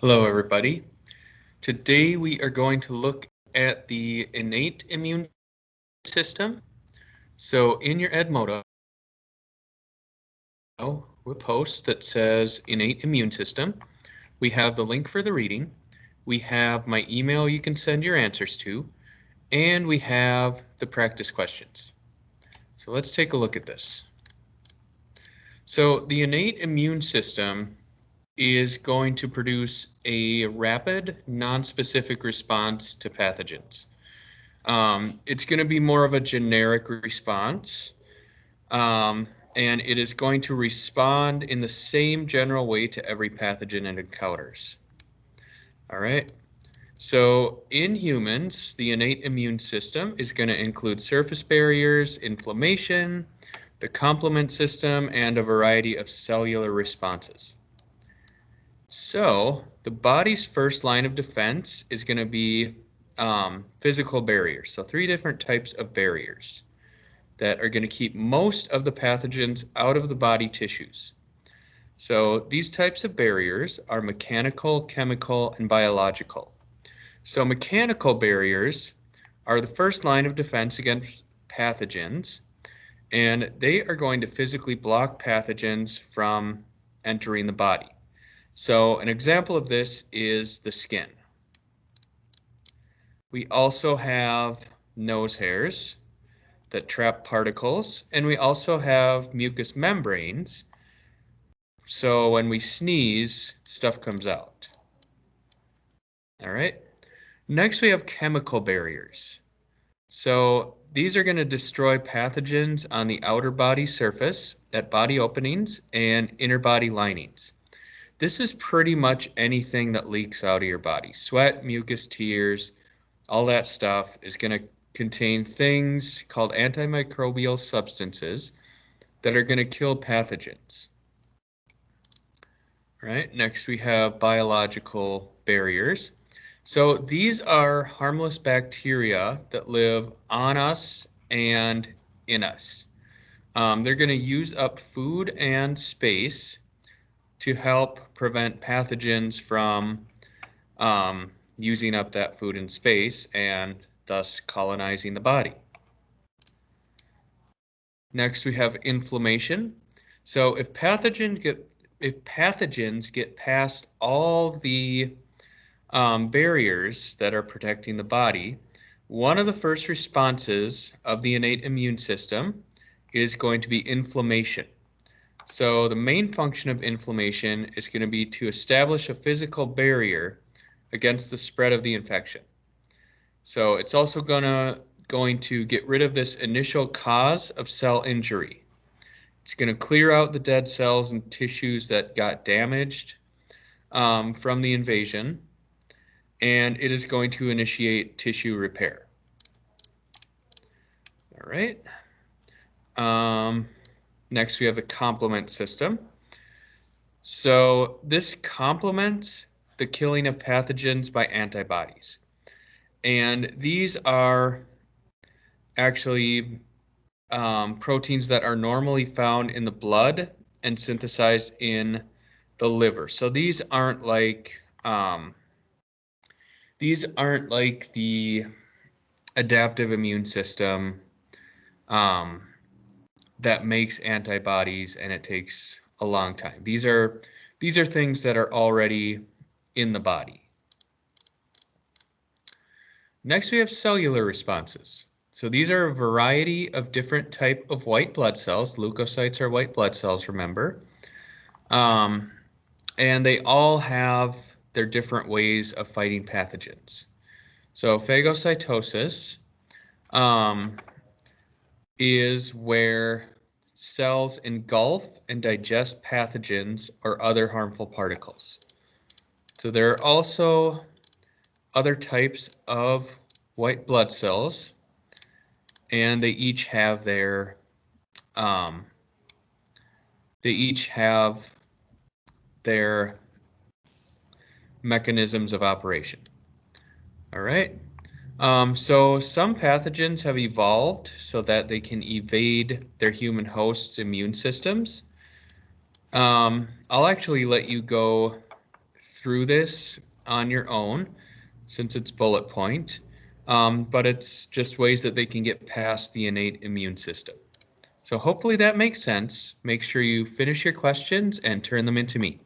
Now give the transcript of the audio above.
Hello, everybody. Today we are going to look at the innate immune system. So in your Edmodo, a post that says innate immune system. We have the link for the reading. We have my email you can send your answers to, and we have the practice questions. So let's take a look at this. So the innate immune system is going to produce a rapid, non-specific response to pathogens. It's going to be more of a generic response, and it is going to respond in the same general way to every pathogen it encounters. All right. So in humans, the innate immune system is going to include surface barriers, inflammation, the complement system, and a variety of cellular responses. So the body's first line of defense is going to be physical barriers. So 3 different types of barriers that are going to keep most of the pathogens out of the body tissues. So these types of barriers are mechanical, chemical, and biological. So mechanical barriers are the first line of defense against pathogens, and they are going to physically block pathogens from entering the body. So an example of this is the skin. We also have nose hairs that trap particles, and we also have mucous membranes. So when we sneeze, stuff comes out. All right. Next, we have chemical barriers. So these are going to destroy pathogens on the outer body surface at body openings and inner body linings. This is pretty much anything that leaks out of your body. Sweat, mucus, tears, all that stuff is going to contain things called antimicrobial substances that are going to kill pathogens. All right, next we have biological barriers. So these are harmless bacteria that live on us and in us. They're going to use up food and space to help prevent pathogens from using up that food and space and thus colonizing the body. Next, we have inflammation. So if pathogens get past all the barriers that are protecting the body, one of the first responses of the innate immune system is going to be inflammation. So the main function of inflammation is going to be to establish a physical barrier against the spread of the infection. So it's also going to get rid of this initial cause of cell injury. It's going to clear out the dead cells and tissues that got damaged from the invasion, and it is going to initiate tissue repair. All right. Next, we have the complement system. So this complements the killing of pathogens by antibodies. And these are actually proteins that are normally found in the blood and synthesized in the liver. So these aren't like the adaptive immune system that makes antibodies, and it takes a long time. These are things that are already in the body. Next, we have cellular responses. So these are a variety of different type of white blood cells. Leukocytes are white blood cells, remember. And they all have their different ways of fighting pathogens. So phagocytosis is where cells engulf and digest pathogens or other harmful particles. So there are also other types of white blood cells, and they each have their mechanisms of operation. All right. So some pathogens have evolved so that they can evade their human host's immune systems. I'll actually let you go through this on your own since it's bullet point, but it's just ways that they can get past the innate immune system. So hopefully that makes sense. Make sure you finish your questions and turn them into me.